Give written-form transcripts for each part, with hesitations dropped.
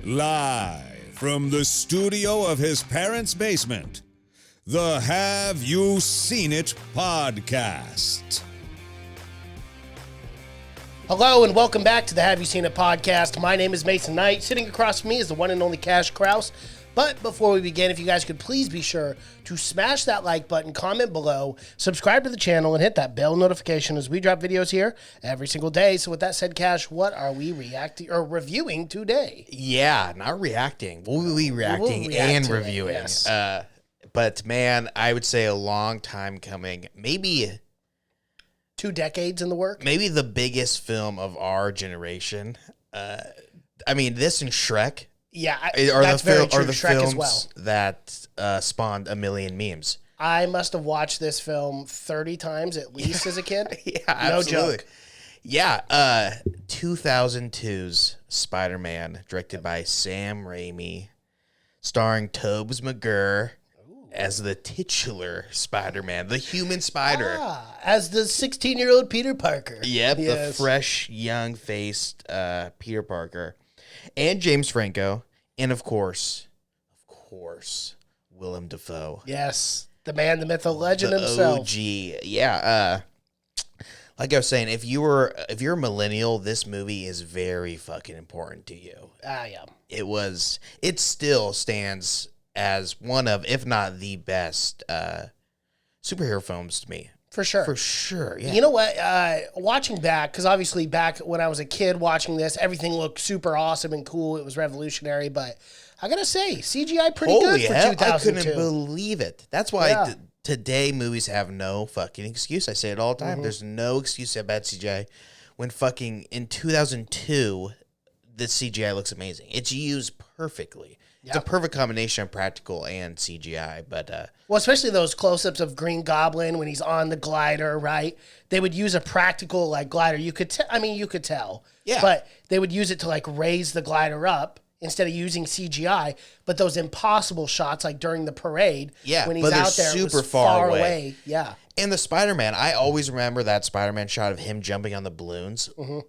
Live from the studio of his parents' basement, the Have You Seen It podcast. Hello and welcome back to the Have You Seen It podcast. My name is Mason Knight. Sitting across from me is the one and only Cash Kraus. But before we begin, if you guys could please be sure to smash that like button, comment below, subscribe to the channel, and hit that bell notification as we drop videos here every single day. So with that said, Cash, what are we reacting or reviewing today? Yeah, not reacting. We'll be reacting and reviewing. Yes. But man, I would say a long time coming. Maybe 2 decades in the work. Maybe the biggest film of our generation. I mean, this and Shrek. Yeah, that's very true. Are the Shrek films as well. that spawned a million memes. I must have watched this film 30 times at least as a kid. Yeah, no absolutely. joke. Yeah, 2002's Spider-Man, directed by Sam Raimi, starring Tobey Maguire as the titular Spider-Man, the human spider. As the 16-year-old Peter Parker. Yep, Yes. the fresh, young-faced Peter Parker. And James Franco. And, of course, Willem Dafoe. Yes, the man, the myth, the legend the himself. OG. Yeah, like I was saying, if you're a millennial, this movie is very fucking important to you. Yeah. It still stands as one of, if not the best, superhero films to me. For sure. For sure, yeah. You know what? Watching back, because obviously back when I was a kid watching this, everything looked super awesome and cool. It was revolutionary, but I gotta say, CGI pretty good for 2002. I couldn't believe it. That's why today movies have no fucking excuse. I say it all the time. Mm-hmm. There's no excuse to have bad CGI. When fucking in 2002, the CGI looks amazing. It's used perfectly. It's a perfect combination of practical and CGI, but well, especially those close-ups of Green Goblin when he's on the glider, right? They would use a practical like glider. You could tell. Yeah. But they would use it to like raise the glider up instead of using CGI. But those impossible shots, like during the parade, when he's out there, super it was far away. Yeah. And the Spider-Man, I always remember that Spider-Man shot of him jumping on the balloons. Mm-hmm.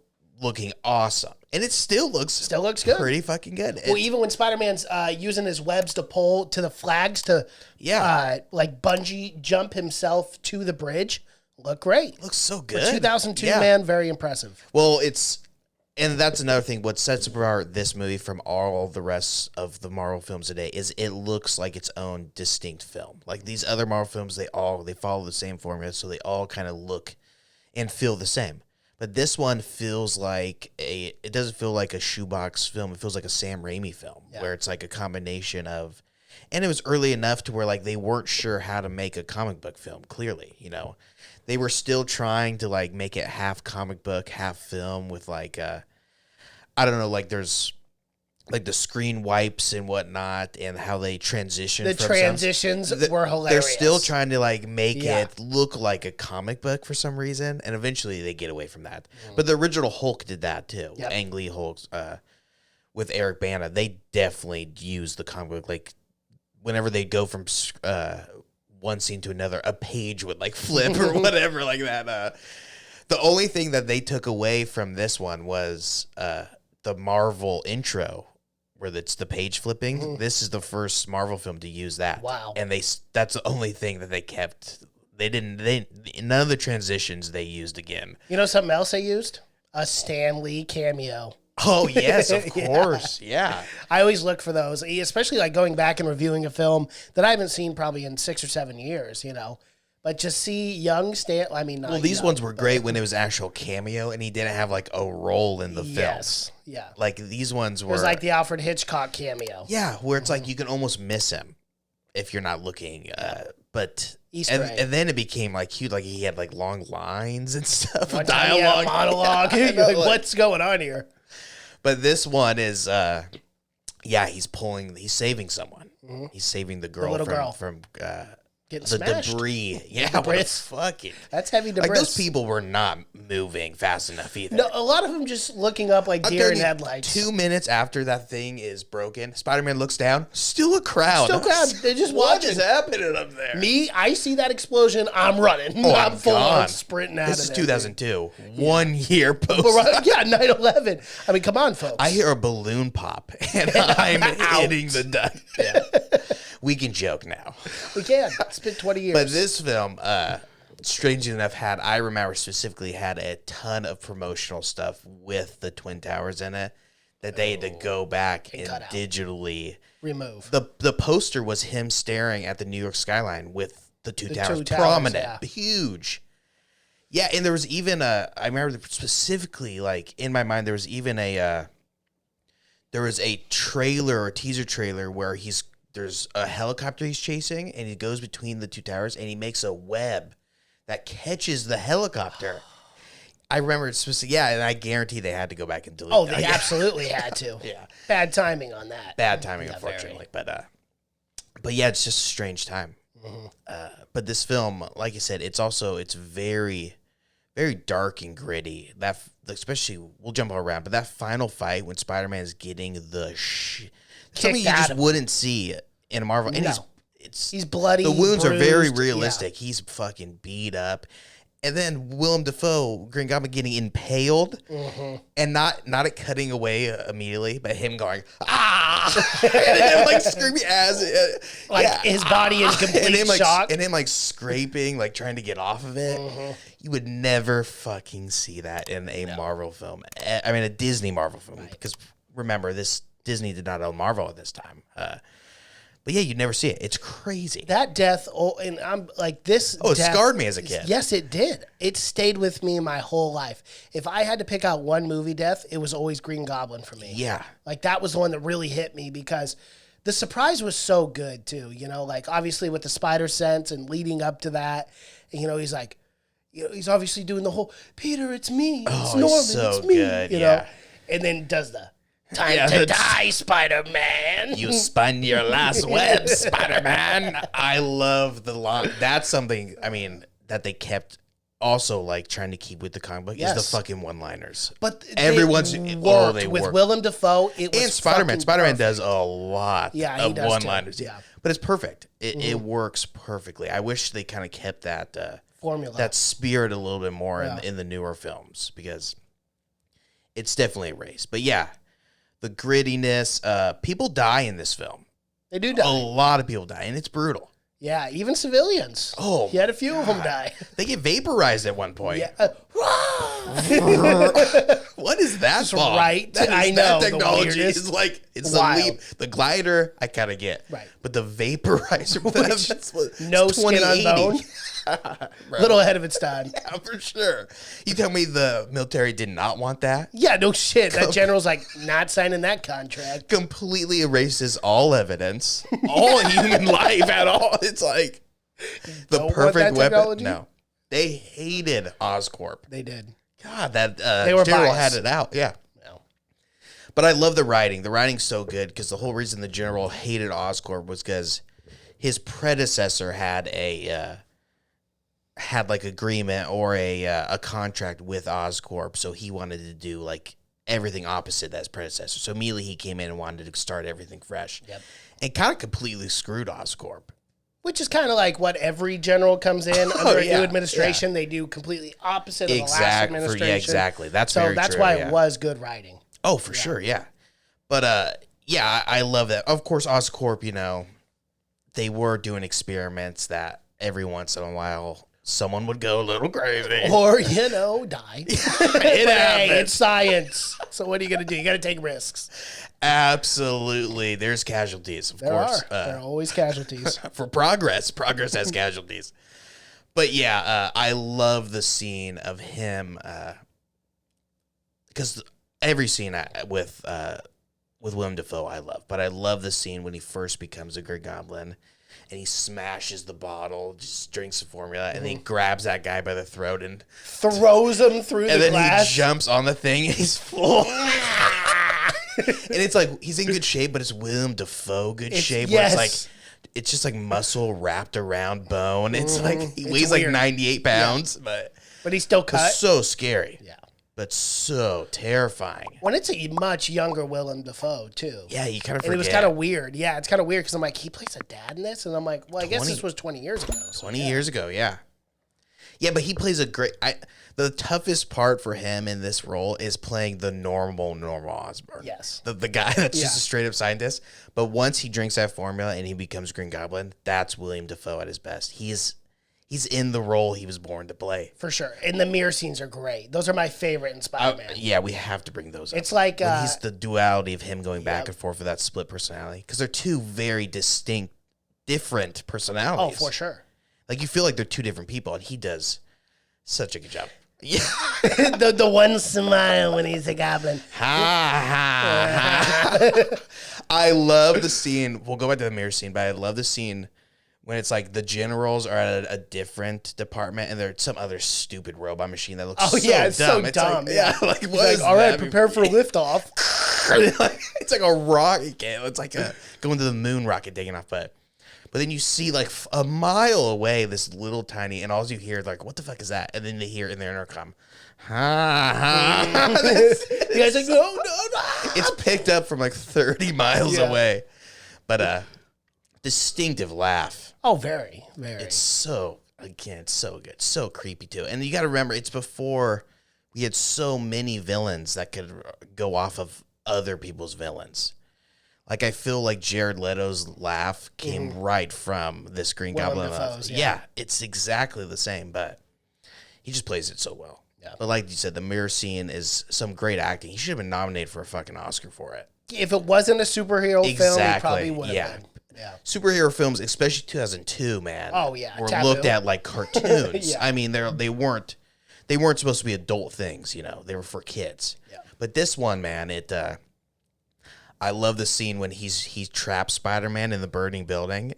Looking awesome. And it still looks good. Pretty fucking good. Well, even when Spider-Man's using his webs to pull to the flags to like bungee jump himself to the bridge, look great. Looks so good. For 2002, man, very impressive. Well, and that's another thing. What sets apart this movie from all the rest of the Marvel films today is it looks like its own distinct film. Like these other Marvel films, they follow the same formula, so they all kind of look and feel the same. But this one feels like it doesn't feel like a shoebox film. It feels like a Sam Raimi film where it's like a combination of, and it was early enough to where like they weren't sure how to make a comic book film. Clearly, they were still trying to like make it half comic book, half film with like, I don't know, like there's like the screen wipes and whatnot and how they transition. The transitions were hilarious. They're still trying to like make it look like a comic book for some reason, and eventually they get away from that. But the original Hulk did that too. Yep. Ang Lee Hulk with Eric Bana, they definitely used the comic book. Like whenever they go from one scene to another, a page would like flip or whatever like that. The only thing that they took away from this one was the Marvel intro, where it's the page flipping. Mm-hmm. This is the first Marvel film to use that. Wow. And that's the only thing that they kept. None of the transitions they used again. You know something else they used? A Stan Lee cameo. Oh, yes, of course. Yeah. I always look for those, especially like going back and reviewing a film that I haven't seen probably in 6 or 7 years, But just see young Stan, these ones were great when it was actual cameo and he didn't have like a role in the film. Yes, yeah. Like these ones were. It was like the Alfred Hitchcock cameo. Yeah, where it's like you can almost miss him if you're not looking. But Easter egg. And then it became like cute, like he had like long lines and stuff, dialogue, monologue. Like, what's going on here? But this one is, he's saving someone. Mm-hmm. He's saving the girl little girl from getting the smashed. debris. Yeah, what Debris. the fucking. That's heavy debris. Like those people were not moving fast enough either. No, a lot of them just looking up like I'm deer in telling you, headlights. 2 minutes after that thing is broken, Spider-Man looks down. Still a crowd. Still crowd. They just what watching. is happening up there? Me, I see that explosion. I'm running. Oh, I'm full on gone. sprinting out This of is there. 2002. 1 year post. Yeah, 9/11. I mean, come on, folks. I hear a balloon pop, and I'm hitting the dust. Yeah. We can joke now. We can. It's been 20 years. But this film, strangely enough, I remember specifically had a ton of promotional stuff with the Twin Towers in it that they had to go back and cut out. digitally remove. The poster was him staring at the New York skyline with the two towers two towers, prominent, yeah. huge. Yeah, and there was even I remember specifically, like, in my mind, there was even there was a trailer or teaser trailer where there's a helicopter he's chasing, and he goes between the two towers, and he makes a web that catches the helicopter. I remember it specifically, yeah, and I guarantee they had to go back and delete. Oh, they absolutely had to. Yeah. Bad timing on that. Bad timing, Yeah, unfortunately, but yeah, it's just a strange time. But this film, like I said, it's very, very dark and gritty. Especially, we'll jump all around, but that final fight when Spider-Man is getting something you just wouldn't see in a Marvel, and he's bloody. The wounds are very bruised, realistic. Yeah. He's fucking beat up. And then Willem Dafoe, Green Goblin, getting impaled, and not it cutting away immediately, but him going and him like screaming his body in complete shock, and him like scraping, like trying to get off of it. You would never fucking see that in a Marvel film. I mean, a Disney Marvel film, because remember, Disney did not own Marvel at this time. But yeah, you'd never see it. It's crazy. That death, and I'm like this. Oh, it scarred me as a kid. Yes, it did. It stayed with me my whole life. If I had to pick out one movie death, it was always Green Goblin for me. Yeah. Like that was the one that really hit me because the surprise was so good too. You know, like obviously with the spider sense and leading up to that, and, he's like, he's obviously doing the whole Peter, it's me, it's Norman, it's me. Good, you know, and then does the time to die, Spider-Man. You spun your last web, Spider-Man. I love the line. That's something, I mean, that they kept also like trying to keep with the comic book is the fucking one-liners. But everyone's they worked with Willem Dafoe. It was and Spider-Man. Spider-Man perfect. does a lot of one-liners. Yeah. But it's perfect. It works perfectly. I wish they kind of kept that formula, that spirit a little bit more in the newer films, because it's definitely erased. But yeah, the grittiness. People die in this film. They do die. A lot of people die, and it's brutal. Yeah, even civilians. Oh, you had a few of them die. They get vaporized at one point. Yeah. What is that? Right. I know. That technology is like, it's a leap. The glider, I kind of get. Right. But the vaporizer, no skin on bone. Little ahead of its time. Yeah, for sure. You tell me the military did not want that? Yeah, no shit. That general's like, not signing that contract. Completely erases all evidence, all human life at all. It's like the perfect weapon. No. They hated Oscorp. They did. God, that they were general biased. had it out. Yeah. No. But I love the writing. The writing's so good because the whole reason the general hated Oscorp was because his predecessor had like agreement or a contract with Oscorp, so he wanted to do like everything opposite that his predecessor. So immediately he came in and wanted to start everything fresh. Yep. And kind of completely screwed Oscorp. Which is kind of like what every general comes in under a new administration. They do completely opposite of the last administration. Yeah, exactly. That's so very that's true, why it was good writing. Oh, for sure, yeah. But yeah, I love that. Of course, Oscorp, they were doing experiments that every once in a while someone would go a little crazy. Or, die. Hey, it's science. So what are you going to do? You got to take risks. Absolutely. There's casualties, of course. There are always casualties. For progress. Progress has casualties. But yeah, I love the scene of him, because every scene with Willem Dafoe I love. But I love the scene when he first becomes a Green Goblin. And he smashes the bottle, just drinks the formula, and then he grabs that guy by the throat and throws him through the glass. And then he jumps on the thing, and he's full. And it's like, he's in good shape, but it's Willem Dafoe good shape. Yes. Where it's like it's just like muscle wrapped around bone. It's like he It's weighs like weird. 98 pounds, but he's still cut. it's so scary. Yeah. But so terrifying. When it's a much younger Willem Dafoe too. Yeah, you kind of forget. And it was kind of weird. Yeah, it's kind of weird because I'm like, he plays a dad in this, and I'm like, well, I guess 20 this was 20 years ago. So 20 years ago, yeah. Yeah, but he plays a great. The toughest part for him in this role is playing the normal Osborn. Yes. The guy that's just Yeah. a straight up scientist. But once he drinks that formula and he becomes Green Goblin, that's William Dafoe at his best. He's in the role he was born to play. For sure. And the mirror scenes are great. Those are my favorite in Spider-Man. Yeah, we have to bring those up. It's like when he's the duality of him going back and forth with that split personality. Because they're two very distinct, different personalities. Oh, for sure. Like, you feel like they're two different people, and he does such a good job. Yeah. the one smile when he's a goblin. I love the scene. We'll go back to the mirror scene, but I love the scene when it's like the generals are at a different department and there's some other stupid robot machine that looks It's so so dumb. dumb. Like, yeah. like He's what like, is all right, that? prepare for liftoff. It's like a rocket. It's like going to the moon rocket taking off, but then you see like a mile away this little tiny, and all you hear is like, what the fuck is that? And then they hear it in their intercom. The guy's like, no. It's picked up from like 30 miles away. But distinctive laugh. Oh, very, very. It's so good. So creepy too. And you got to remember, it's before we had so many villains that could go off of other people's villains. Like, I feel like Jared Leto's laugh came right from this Green Goblin laugh. Yeah, it's exactly the same, but he just plays it so well. Yeah. But like you said, the mirror scene is some great acting. He should have been nominated for a fucking Oscar for it. If it wasn't a superhero film, he probably would have been. Yeah. Superhero films, especially 2002, man. Oh, yeah. Were Taboo. looked at like cartoons. Yeah. I mean, they weren't supposed to be adult things, you know. They were for kids. Yeah. But this one, man, I love the scene when he traps Spider-Man in the burning building,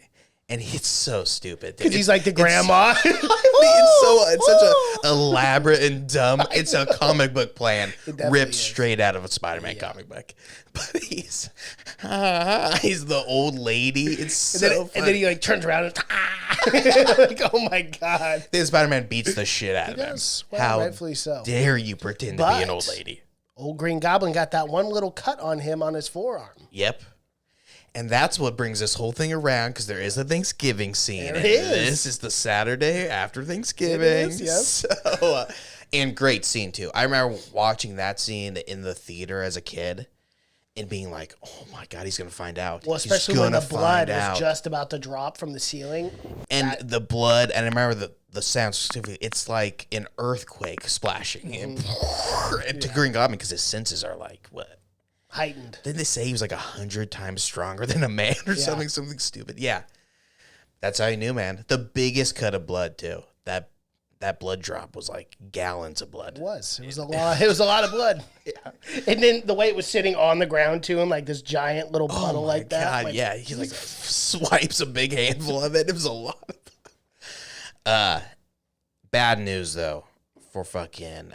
and it's so stupid. Because he's like the grandma. It's such a elaborate and dumb. It's a comic book plan ripped straight out of a Spider-Man comic book. But he's the old lady. It's so funny. And then he like turns around and like, oh my god. Then Spider-Man beats the shit out of him. Well, How rightfully so. dare you pretend to be an old lady? Old Green Goblin got that one little cut on him on his forearm. Yep. And that's what brings this whole thing around, because there is a Thanksgiving scene. There is. This is the Saturday after Thanksgiving. It is, yes. So, and great scene, too. I remember watching that scene in the theater as a kid and being like, oh, my God, he's going to find out. Well, especially when the blood was just about to drop from the ceiling. And the blood, and I remember the sound specifically, it's like an earthquake splashing into Green Goblin, because his senses are like, what? Heightened. Didn't they say he was like 100 times stronger than a man or something stupid? Yeah. That's how you knew, man. The biggest cut of blood, too. That blood drop was like gallons of blood. It was a lot. It was a lot of blood. Yeah. And then the way it was sitting on the ground, too, in like this giant little puddle like that. God, like, yeah. He like swipes a big handful of it. It was a lot of bad news, though, for fucking...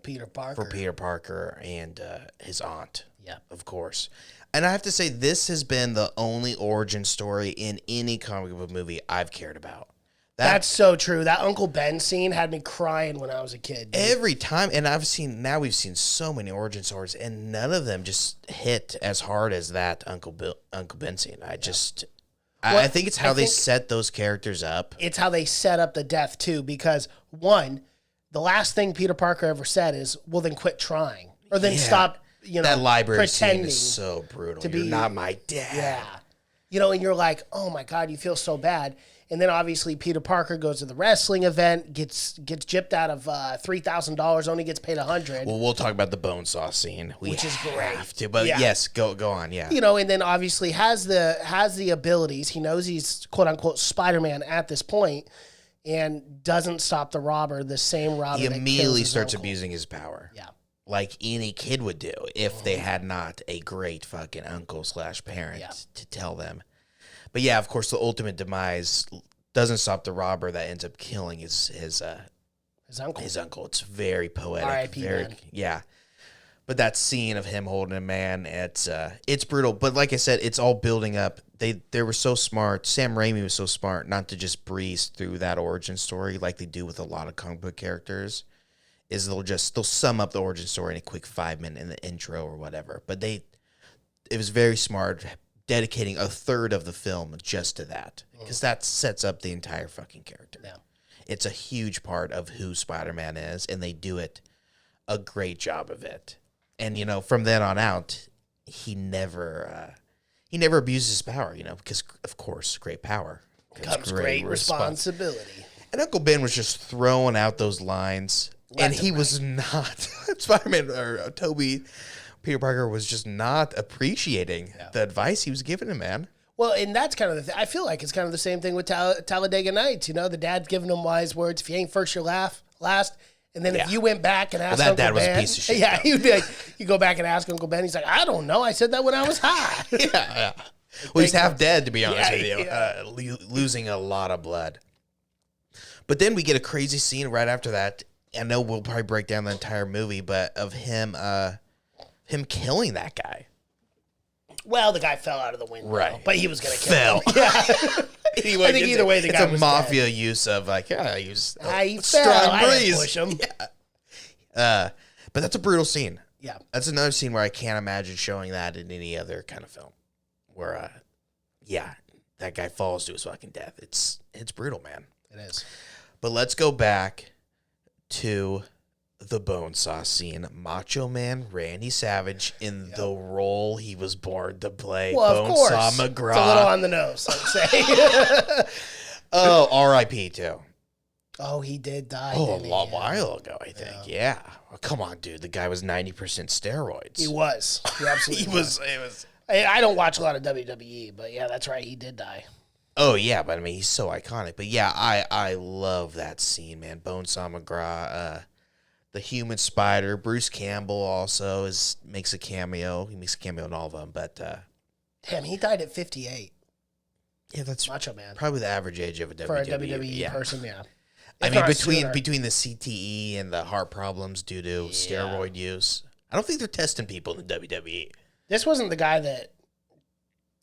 Peter Parker. For Peter Parker and his aunt. Yeah. Of course. And I have to say, this has been the only origin story in any comic book movie I've cared about. That's so true. That Uncle Ben scene had me crying when I was a kid. Dude. Every time. And we've seen so many origin stories, and none of them just hit as hard as that Uncle Ben scene. I think it's how they set those characters up. It's how they set up the death, too, because one... The last thing Peter Parker ever said is, well, then quit trying. Or then stop, that library scene pretending is so brutal. to be not my dad. Yeah. And you're like, oh, my God, you feel so bad. And then, obviously, Peter Parker goes to the wrestling event, gets gypped out of $3,000, only gets paid $100. Well, we'll talk about the bone saw scene. Which is great. Have to, but yes, go on, yeah. And then, obviously, has the abilities. He knows he's, quote-unquote, Spider-Man at this point. And doesn't stop the robber, the same robber. He immediately starts uncle. abusing his power. Yeah. Like any kid would do if they had not a great fucking uncle / parent to tell them. But yeah, of course, the ultimate demise doesn't stop the robber that ends up killing his uncle. His uncle. It's very poetic. R.I.P. Very, man. yeah. But that scene of him holding a man, it's brutal. But like I said, it's all building up. They were so smart. Sam Raimi was so smart not to just breeze through that origin story like they do with a lot of comic book characters. Is they'll sum up the origin story in a quick 5 minute in the intro or whatever. But it was very smart dedicating a third of the film just to that, because that sets up the entire fucking character. Yeah. It's a huge part of who Spider-Man is, and they do a great job of it. And, from then on out, he never abuses his power, because, of course, great power comes great responsibility. And Uncle Ben was just throwing out those lines, and he was not, Spider-Man, or Tobey, Peter Parker was just not appreciating the advice he was giving him, man. Well, and that's kind of the thing. I feel like it's kind of the same thing with Talladega Nights. The dad's giving him wise words. If you ain't first, you're last. And then if you went back and asked Uncle Ben, was a piece of shit. Yeah, he'd be like, you go back and ask Uncle Ben. He's like, I don't know. I said that when I was high. Yeah. Well, he's half dead, to be honest with you, losing a lot of blood. But then we get a crazy scene right after that. I know we'll probably break down the entire movie, but of him killing that guy. Well, the guy fell out of the window, right? But he was going to kill him. Yeah. I think either way, the guy was it's a mafia use of use he strong fell. breeze. I push him. Yeah. But that's a brutal scene. Yeah, that's another scene where I can't imagine showing that in any other kind of film. Where, that guy falls to his fucking death. It's brutal, man. It is. But let's go back to the Bonesaw scene. Macho Man Randy Savage in the role he was born to play. Well, of course. Bonesaw McGraw. It's a little on the nose, I'd say. Oh, R.I.P. too. Oh, he did die. Oh, a while ago, I think. Yeah. Well, come on, dude. The guy was 90% steroids. He was. He absolutely was. I don't watch a lot of WWE, but yeah, that's right. He did die. Oh, yeah, but I mean, he's so iconic. But yeah, I love that scene, man. Bonesaw McGraw, the Human Spider. Bruce Campbell also makes a cameo. He makes a cameo in all of them, but... Damn, he died at 58. Yeah, that's Macho Man. Probably the average age of a WWE. For a WWE person, yeah. I mean, between the CTE and the heart problems due to steroid use, I don't think they're testing people in the WWE. This wasn't the guy that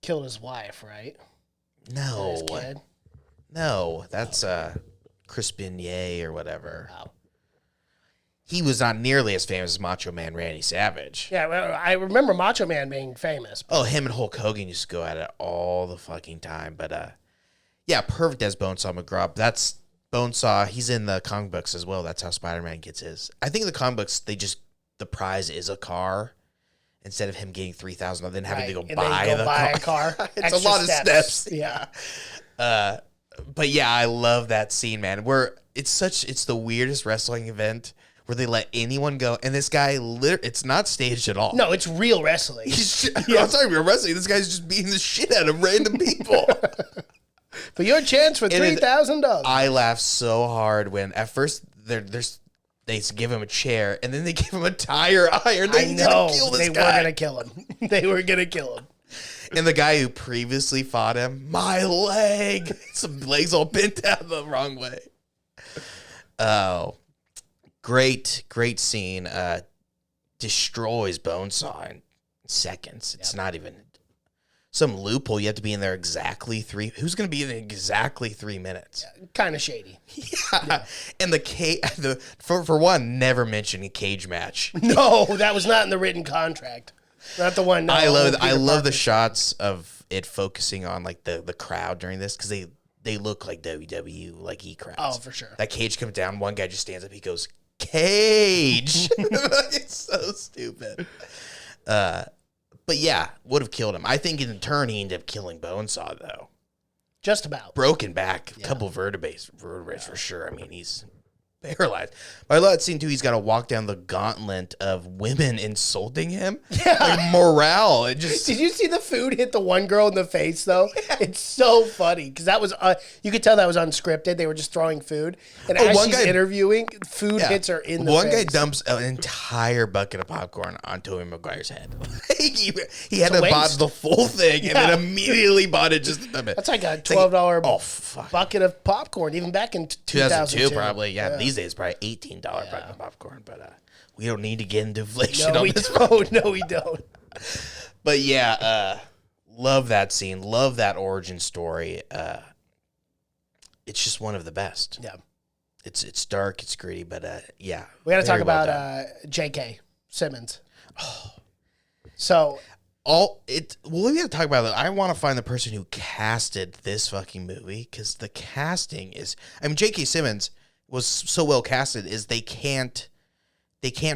killed his wife, right? No. His kid? No, that's Chris Beignet or whatever. Wow. He was not nearly as famous as Macho Man Randy Savage. Yeah, well, I remember Macho Man being famous. Oh, him and Hulk Hogan used to go at it all the fucking time. But, perfect as Bonesaw McGraw. That's Bonesaw. He's in the comic books as well. That's how Spider-Man gets his. I think in the comic books, the prize is a car. Instead of him getting $3,000, then having to go buy a car. It's a lot of steps. Yeah. But yeah, I love that scene, man. It's the weirdest wrestling event where they let anyone go, and this guy, it's not staged at all. No, it's real wrestling. I'm sorry, real wrestling. This guy's just beating the shit out of random people. For your chance for $3,000. I laughed so hard when at first they give him a chair, and then they give him a tire iron. I know. They were going to kill him. They were going to kill him. And the guy who previously fought him, my leg. Some legs all bent out the wrong way. Oh, great scene. Destroys Bonesaw in seconds. It's not even some loophole. You have to be in there exactly who's going to be in exactly 3 minutes? Yeah, kind of shady. Yeah. And for one, never mention a cage match. No, that was not in the written contract. Not the one. No, I love the shots of it focusing on like the crowd during this, because they look like WWE, like crowds. Oh, for sure. That cage comes down. One guy just stands up. He goes, "Cage." It's so stupid. But yeah, would have killed him. I think in turn he ended up killing Bonesaw though. Just about. Broken back, a couple vertebrae for sure. I mean, he's paralyzed. But I love that scene too. He's got to walk down the gauntlet of women insulting him. Yeah. Like morale. It just. Did you see the food hit the one girl in the face though? Yeah. It's so funny because that was you could tell that was unscripted. They were just throwing food, and as she's interviewing, food hits her in the face. One guy dumps an entire bucket of popcorn on Tobey Maguire's head. he had to buy the full thing and then immediately bought it just a bit. That's like a $12 bucket of popcorn, even back in 2002 probably. Yeah. These days, probably $18 bucket of popcorn. But We don't need to get into inflation No, on we this. don't. No, we don't. But yeah, love that scene. Love that origin story. It's just one of the best. Yeah. It's dark, it's gritty, but yeah. We got to talk very well about done. J.K. Simmons. So we got to talk about that. I want to find the person who casted this fucking movie because the casting is. I mean, J.K. Simmons was so well casted is they can't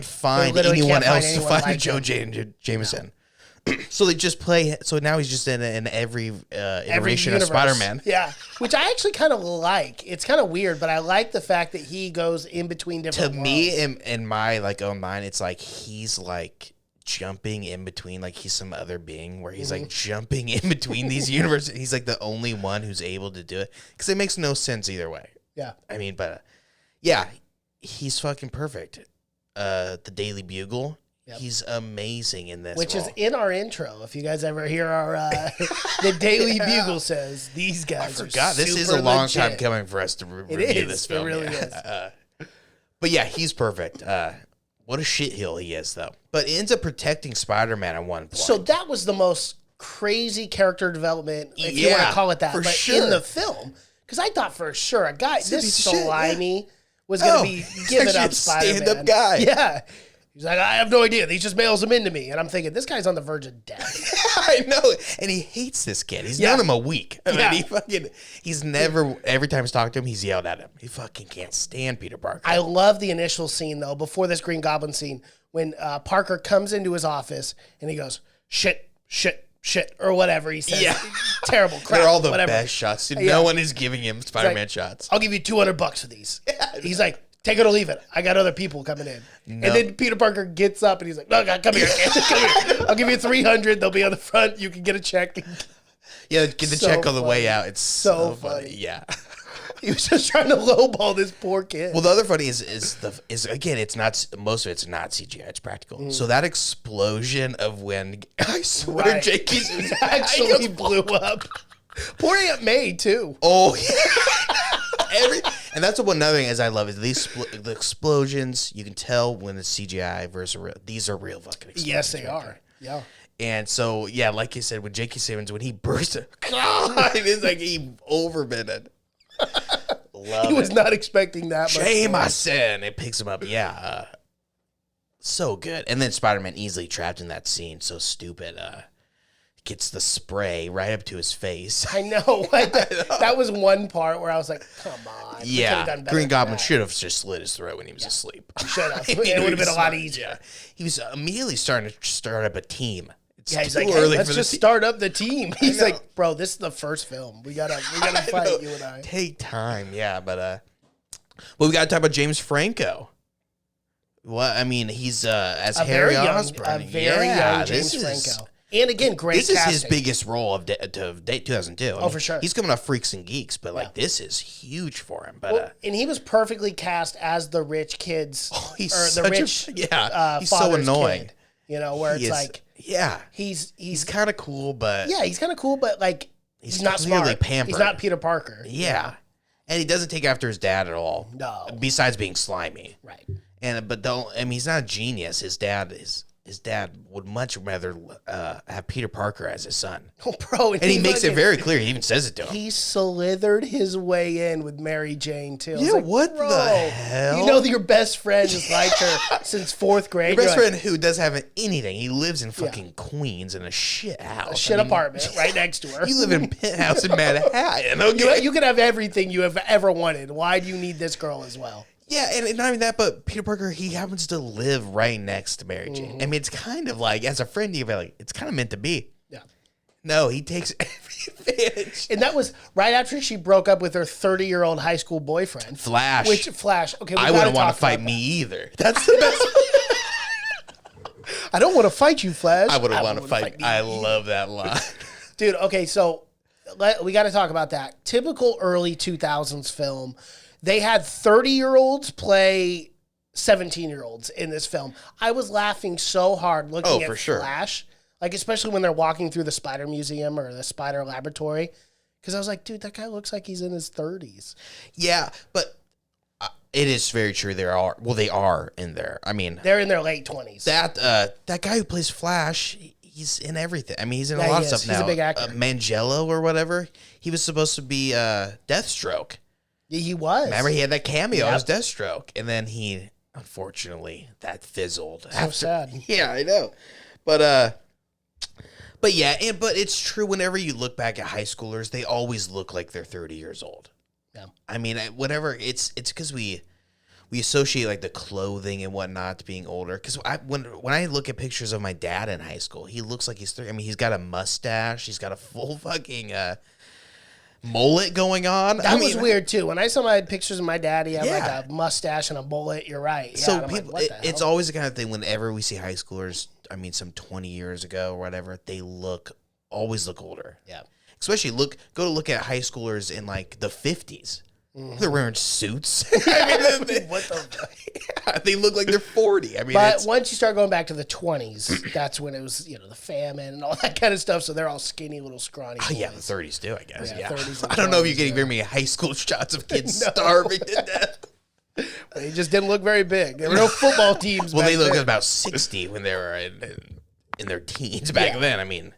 find literally anyone can't find else to anyone find like Joe Jameson. So they just play. So now he's just in every iteration of universe. Spider-Man. Yeah, which I actually kind of like. It's kind of weird, but I like the fact that he goes in between To different me, worlds. in my like own mind, it's like he's like jumping in between, like he's some other being where he's like jumping in between these universes. He's like the only one who's able to do it because it makes no sense either way. Yeah. I mean, but yeah, he's fucking perfect. The Daily Bugle. Yep. He's amazing in this, Which role. is in our intro. If you guys ever hear our the Daily Bugle says these guys I forgot. are This is super a long legit. time coming for us to It review is. this film. It really yeah. is. But yeah, he's perfect. What a shitheel he is, though. But ends up protecting Spider-Man at one point. So that was the most crazy character development, if you want Yeah, to call it that, for but sure. in the film. Because I thought for sure a guy, a this piece of shit, slimy was going to be he's giving actually up a Spider-Man. stand-up guy. Yeah. He's like, I have no idea. He just mails them into me. And I'm thinking, this guy's on the verge of death. I know, and he hates this kid. He's known him a week. I mean, he's never. Every time he's talked to him, he's yelled at him. He fucking can't stand Peter Parker. I love the initial scene, though, before this Green Goblin scene, when Parker comes into his office and he goes, shit, or whatever he says. Yeah. Terrible crap. They're all the whatever. best shots. Dude. Yeah. No one is giving him Spider-Man like, shots. I'll give you $200 for these. He's like, take it or leave it. I got other people coming in. No. And then Peter Parker gets up and he's like, no, God, come here. Come here. I'll give you 300. They'll be on the front. You can get a check. Yeah, get the So check on the way funny. out. It's So so funny. funny. Yeah. He was just trying to lowball this poor kid. Well, the other funny is again, it's not most of it's not CGI, it's practical. So that explosion of when I swear Right. Jakey's actually blew up. Poor Aunt May, too. Oh yeah. And that's one other thing as I love is the explosions. You can tell when it's CGI versus real. These are real fucking explosions. Yes, they right are. there. Yeah. And so yeah, like you said, with J.K. Simmons when he burst, God, it's like he overbid. Love He was it. not expecting that much. Jameson. It picks him up. Yeah. So good. And then Spider-Man easily trapped in that scene. So stupid. Gets the spray right up to his face. I know. That was one part where I was like, come on. We could've done better Green than Goblin that. should have just slit his throat when he was asleep. Should have. I mean, It would have he been a was lot smart. easier. Yeah. He was immediately starting to start up a team. It's Yeah, he's too like, hey, early let's for the just team. start up the team. He's know. like, bro, this is the first film. We gotta I know. fight, you and I. Take time, yeah, but well, we gotta talk about James Franco. Well, I mean, he's as Harry Osborn. A very young James Franco. And again, great This is casting. his biggest role of 2002. I mean, for sure. He's coming off Freaks and Geeks, but like this is huge for him. But Well, and he was perfectly cast as the rich kids, he's or the such a- rich, yeah, he's so father's annoying. kid. You know, where he it's is- like yeah, he's kind of cool, but yeah, he's kind of cool, but like he's not clearly smart. pampered. He's not Peter Parker. yeah, and he doesn't take after his dad at all. No. Besides being slimy, Right. but don't. I mean, he's not a genius. His dad would much rather have Peter Parker as his son. Oh, bro, And he makes it very clelear. He even says it to him. He slithered his way in with Mary Jane too. I was Yeah, like, what bro, the hell? You know that your best friend has liked her since fourth grade. Your best You're like, friend who doesn't have anything. He lives in fucking Queens in a shit house. a shit apartment right next to her. You live in a penthouse in Manhattan. Okay? You can have everything you have ever wanted. Why do you need this girl as well? Yeah, and not even that, but Peter Parker, he happens to live right next to Mary Jane. I mean, it's kind of like, as a friend, you'd be like, it's kind of meant to be. Yeah. No, he takes every advantage. And that was right after she broke up with her 30-year-old high school boyfriend. Flash. Which Flash? Okay, I wouldn't want to fight me either. That's the best. I don't want to fight you, Flash. I wouldn't want to fight. me. I love that line. Dude, okay, so we got to talk about that. Typical early 2000s film. They had 30-year-olds play 17-year-olds in this film. I was laughing so hard looking at for sure. Flash, like especially when they're walking through the Spider Museum or the Spider Laboratory, because I was like, dude, that guy looks like he's in his 30s. Yeah, but It is very true. They are in there. I mean, they're in their late 20s. That guy who plays Flash, he's in everything. I mean, he's in a lot of stuff now. He's a big actor. Mangello or whatever. He was supposed to be Deathstroke. Yeah, he was. Remember, he had that cameo as Deathstroke, and then he, unfortunately, that fizzled. So sad. Yeah, I know. But yeah, but it's true. Whenever you look back at high schoolers, they always look like they're 30 years old. Yeah. I mean, whatever. It's because we associate like the clothing and whatnot to being older. Because when I look at pictures of my dad in high school, he looks like he's 30. I mean, he's got a mustache. He's got a full fucking mullet going on. That was weird too. When I saw my pictures of my dad, he had like a mustache and a mullet. You're right. Yeah, so people, like, it's always the kind of thing. Whenever we see high schoolers, I mean, some 20 years ago or whatever, they always look older. Yeah. Especially look at high schoolers in like the 50s. Mm-hmm. They're wearing suits. I mean, what the? Yeah, they look like they're 40. I mean, but once you start going back to the 20s, that's when it was, the famine and all that kind of stuff. So they're all skinny, little scrawny boys. Oh, yeah, the 30s too, I guess. Yeah. 30s I don't know if you're getting very many high school shots of kids starving to death. They just didn't look very big. There were no football teams. Well, they looked about 60 when they were in their teens back then. I mean,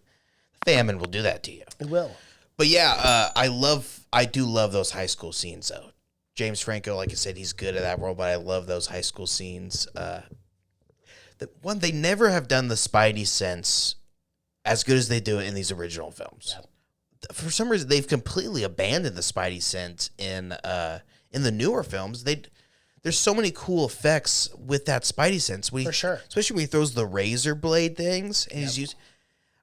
famine will do that to you. It will. But yeah, I do love those high school scenes though. James Franco, like I said, he's good at that role, but I love those high school scenes. They never have done the Spidey sense as good as they do it in these original films. Yeah. For some reason, they've completely abandoned the Spidey sense in the newer films. There's so many cool effects with that Spidey sense. For sure. Especially when he throws the razor blade things and he's used.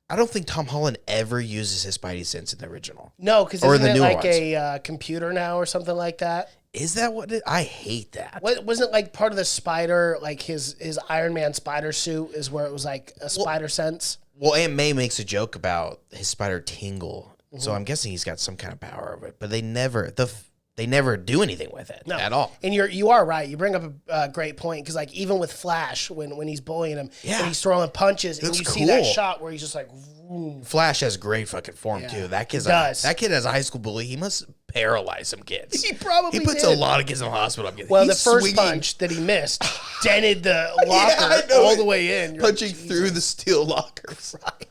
I don't think Tom Holland ever uses his Spidey sense in the original. No, because isn't it like a computer now or something like that? Is that what it? I hate that. Wasn't like part of the spider, like his Iron Man spider suit is where it was like a spider sense? Well, Aunt May makes a joke about his spider tingle, so I'm guessing he's got some kind of power over it. But they never do anything with it at all. And you are right. You bring up a great point because like even with Flash when he's bullying him and he's throwing punches and you see that shot where he's just like. Vroom. Flash has great fucking form too. That kid does. That kid as a high school bully. He must paralyze some kids. He probably puts a lot of kids in the hospital. Well, the first punch that he missed dented the locker all the way in. Punching through the steel locker. Right.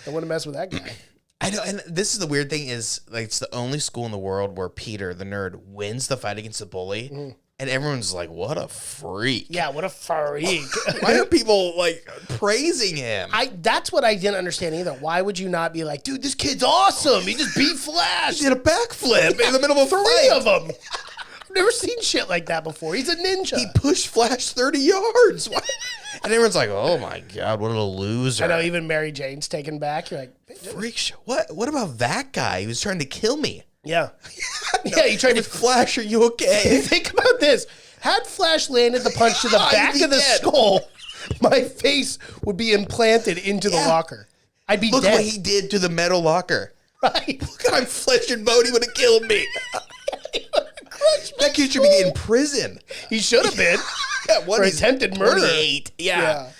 I want to mess with that guy. I know, and this is the weird thing is like it's the only school in the world where Peter, the nerd, wins the fight against the bully, and everyone's like, "What a freak!" Yeah, what a freak! Why are people like praising him? That's what I didn't understand either. Why would you not be like, "Dude, this kid's awesome. He just beat Flash. He did a backflip in the middle of a fight." 3 of them. I've never seen shit like that before. He's a ninja. He pushed Flash 30 yards. And everyone's like, "Oh my god, what a loser!" I know. Even Mary Jane's taken back. You're like, freak show. What about that guy? He was trying to kill me. Yeah. Yeah, he tried to. Flash, are you okay? Think about this. Had Flash landed the punch to the back of the skull, my face would be implanted into the locker. I'd be dead. Look what he did to the metal locker. Right. Look, I'm flesh and bone. He would have killed me. That kid should be in prison. He should have been. For attempted murder. 28. Yeah.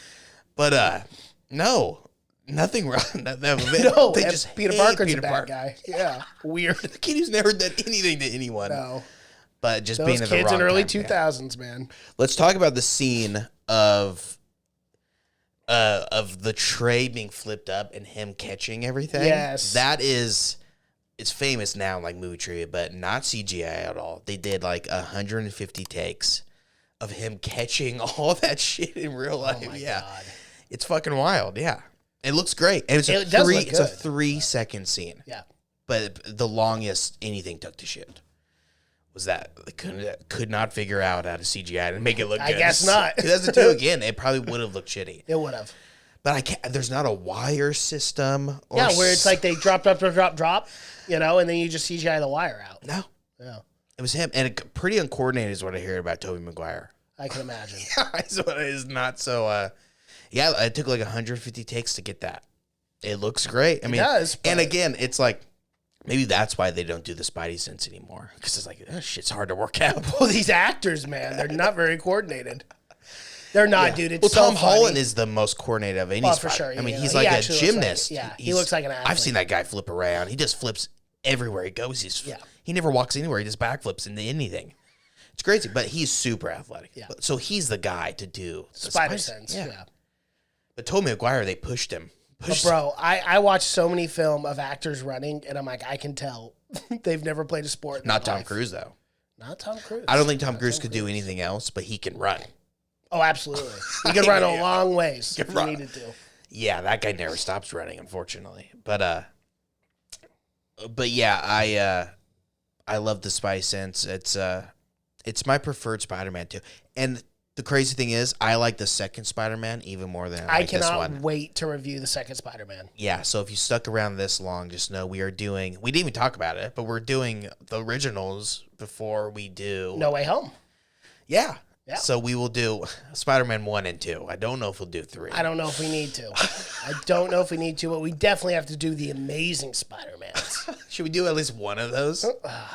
But, no. Nothing wrong. No, they just Peter Parker's a bad guy. Yeah, weird. The kid who's never done anything to anyone. No, but just those being in the wrong kids in early time, 2000s, man. Let's talk about the scene of the tray being flipped up and him catching everything. Yes, it's famous now in like movie trivia, but not CGI at all. They did like 150 takes of him catching all that shit in real life. Oh my God. It's fucking wild. Yeah. It looks great. And it's a 3-second scene. Yeah. But the longest anything took to shoot was that they could not figure out how to CGI and make it look good. I guess not. 2002, again, it probably would have looked shitty. It would have. But there's not a wire system. Where it's like they drop, and then you just CGI the wire out. No. Yeah. It was him. And pretty uncoordinated is what I hear about Tobey Maguire. I can imagine. So it is not so... Yeah, it took like 150 takes to get that. It looks great. I mean, it does. And again, it's like, maybe that's why they don't do the Spidey sense anymore. Because it's like, shit's hard to work out. Well, these actors, man, they're not very coordinated. They're not, dude. It's Tom funny. Holland is the most coordinated of any Spidey. For sure. I mean, he's like a gymnast. He looks like an athlete. I've seen that guy flip around. He just flips everywhere he goes. He never walks anywhere. He just backflips into anything. It's crazy, but he's super athletic. Yeah. So he's the guy to do the Spider sense. Yeah. But Tobey Maguire, they pushed him. But bro, I watch so many film of actors running, and I'm like, I can tell they've never played a sport. Not Tom Cruise, though. Not Tom Cruise. I don't think Tom Cruise could do anything else, but he can run. Oh, absolutely. He can run a long ways if he needed to. Yeah, that guy never stops running, unfortunately. But yeah, I love the Spidey sense. It's my preferred Spider-Man too. And the crazy thing is, I like the second Spider-Man even more than I like this one. I cannot wait to review the second Spider-Man. Yeah, so if you stuck around this long, just know we didn't even talk about it, but we're doing the originals before we do No Way Home. Yeah. Yeah. So we will do Spider-Man 1 and 2. I don't know if we'll do 3. I don't know if we need to. But we definitely have to do the Amazing Spider-Mans. Should we do at least one of those?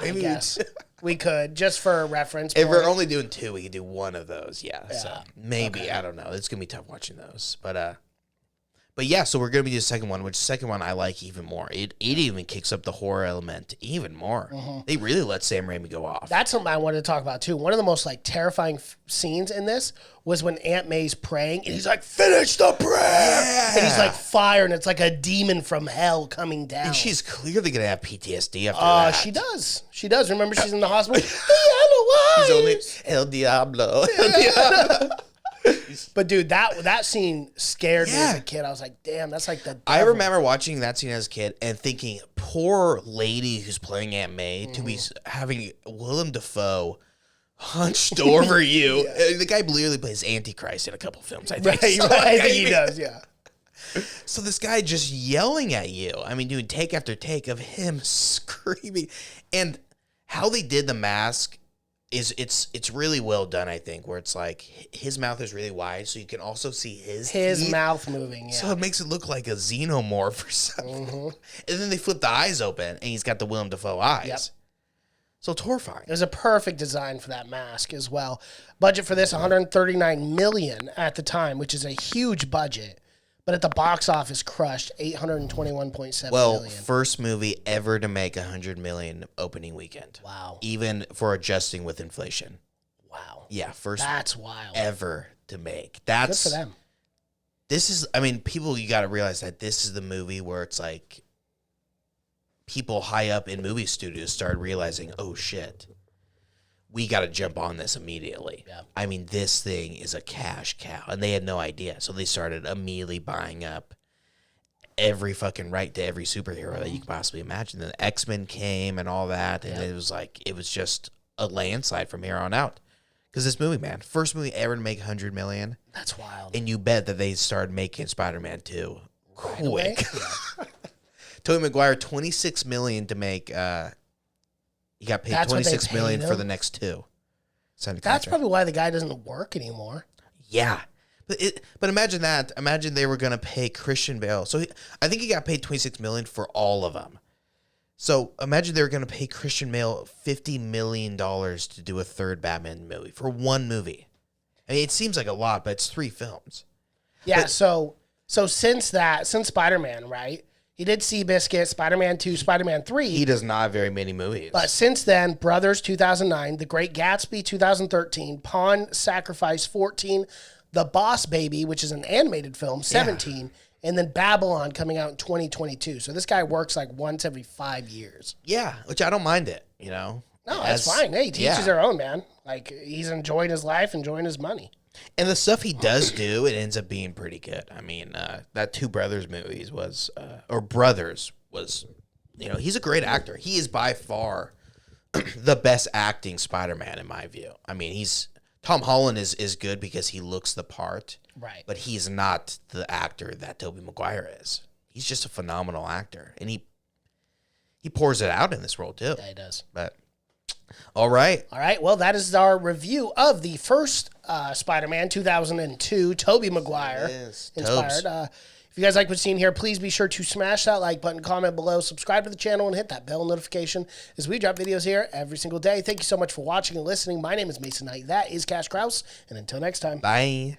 Maybe I guess. We could, just for a reference If point. we're only doing 2, we could do one of those. Yeah. So maybe, Okay. I don't know. It's going to be tough watching those. But yeah, so we're going to be the second one, which the second one I like even more. It even kicks up the horror element even more. Mm-hmm. They really let Sam Raimi go off. That's something I wanted to talk about too. One of the most terrifying scenes in this was when Aunt May's praying and he's like, "Finish the prayer!" Yeah. And he's like fire, and it's like a demon from hell coming down. And she's clearly going to have PTSD after that. She does. She does. Remember, she's in the hospital. She's only El Diablo. El Diablo. But dude, that scene scared me as a kid. I was like, damn, that's like the devil. I remember watching that scene as a kid and thinking, poor lady who's playing Aunt May to be having Willem Dafoe hunched over you. The guy literally plays Antichrist in a couple films, I think. Right, I think he does, yeah. So this guy just yelling at you. I mean, doing take after take of him screaming. And how they did the mask is it's really well done, I think, where it's like his mouth is really wide, so you can also see his teeth. Mouth moving, yeah. So it makes it look like a xenomorph or something. Mm-hmm. And then they flip the eyes open, and he's got the Willem Dafoe eyes. Yep. So it's horrifying. It was a perfect design for that mask as well. Budget for this, $139 million at the time, which is a huge budget. But at the box office, crushed $821.7 million. First movie ever to make $100 million opening weekend. Wow. Even for adjusting with inflation. Wow. Yeah, That's wild. Ever to make. That's good for them. This is, I mean, people, you got to realize that this is the movie where it's like people high up in movie studios started realizing, oh shit, we got to jump on this immediately. Yeah. I mean, this thing is a cash cow, and they had no idea. So they started immediately buying up every fucking right to every superhero that you could possibly imagine. Then X-Men came and all that, and it was just a landslide from here on out. Because this movie, man, first movie ever to make $100 million. That's wild. And you bet that they started making Spider-Man 2 quick. Yeah. Tobey Maguire, $26 million to make. He got paid $26 million for the next 2. That's probably why the guy doesn't work anymore. Yeah. But imagine that. Imagine they were going to pay Christian Bale. So I think he got paid $26 million for all of them. So imagine they were going to pay Christian Bale $50 million to do a third Batman movie for one movie. I mean, it seems like a lot, but it's 3 films. Yeah, so since Spider-Man, right? He did Seabiscuit, Spider-Man 2, Spider-Man 3. He does not have very many movies. But since then, Brothers 2009, The Great Gatsby 2013, Pawn Sacrifice 14, The Boss Baby, which is an animated film, 17, and then Babylon coming out in 2022. So this guy works like once every 5 years. Yeah, which I don't mind it, you know. No, that's fine. Hey, he teaches their own, man. Like, he's enjoying his life, enjoying his money. And the stuff he does do, it ends up being pretty good. I mean, that Two Brothers movies was, you know, he's a great actor. He is by far the best acting Spider-Man in my view. I mean, Tom Holland is good because he looks the part. Right. But he's not the actor that Tobey Maguire is. He's just a phenomenal actor. And he pours it out in this role too. Yeah, he does. But all right. Well, that is our review of the first Spider-Man 2002, Tobey Maguire inspired. If you guys like what you've seen here, please be sure to smash that like button, comment below, subscribe to the channel, and hit that bell notification as we drop videos here every single day. Thank you so much for watching and listening. My name is Mason Knight. That is Cash Kraus. And until next time. Bye.